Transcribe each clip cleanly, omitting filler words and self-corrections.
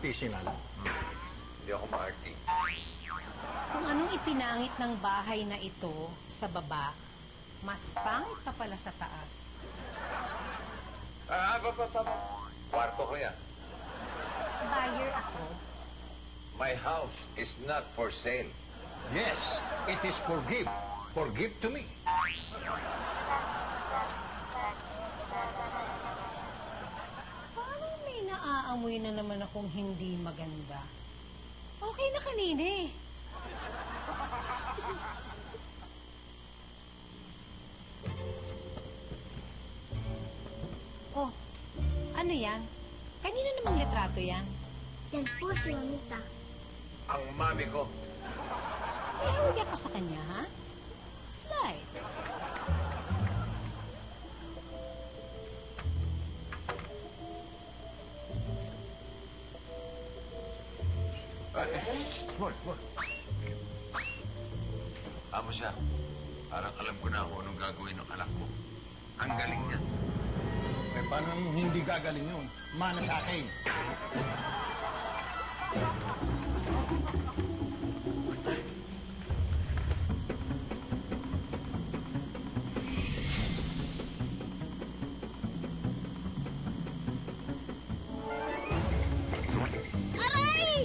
artisanal. Hindi ako ma-arty. Kung anong ipinangit ng bahay na ito sa baba, mas pangit pa pala sa taas. Kwarto ko yan. Buyer ako. My house is not for sale. Yes, it is for gift. For gift to me. Parang may naaamoy na naman akong hindi maganda. Okay na kanina eh. Oh, ano yan? Kanina namang litrato yan. Yan po si Mamita. Ang mami ko. Ihawag ka sa kanya, ha? Slide. Small. Amo siya. Parang alam ko na kung anong gagawin ng anak ko. Ang galing niya. Eh, paano hindi gagaling yun? Mana sa akin. Aray!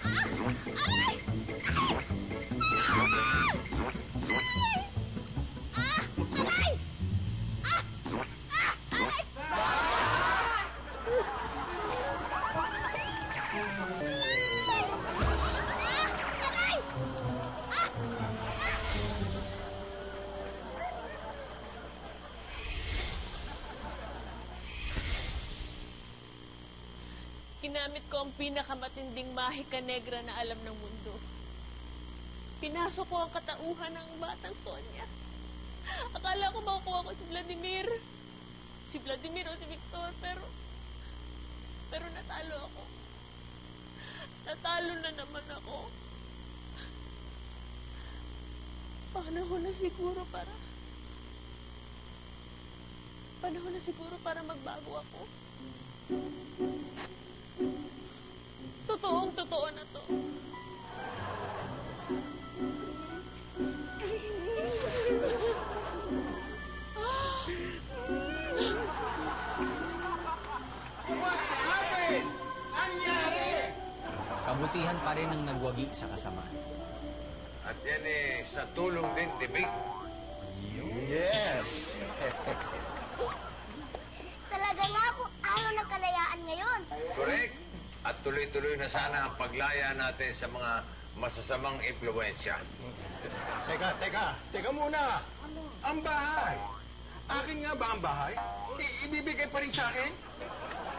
Aray! Aray! Ginamit ko ang pinakamatinding mahika negra na alam ng mundo. Pinasok ko ang katauhan ng batang Sonia. Akala ko makukuha ko si Vladimir. Si Vladimir o si Victor, pero natalo ako. Natalo na naman ako. Panahon na siguro para magbago ako. Totoo na to. Kabutihan pa rin ang nagwagi sa kasamaan. At yan sa tulong din, Tibig. Yes. Talaga nga po, araw ng kalayaan ngayon. Correct. At tuloy-tuloy na sana ang paglaya natin sa mga masasamang impluensya. Teka muna. Ang bahay. Akin nga ba ang bahay? Ibibigay pa rin sa akin?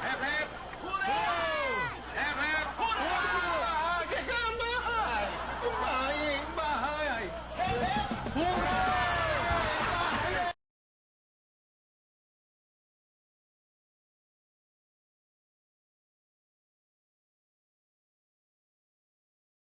Hep, hep!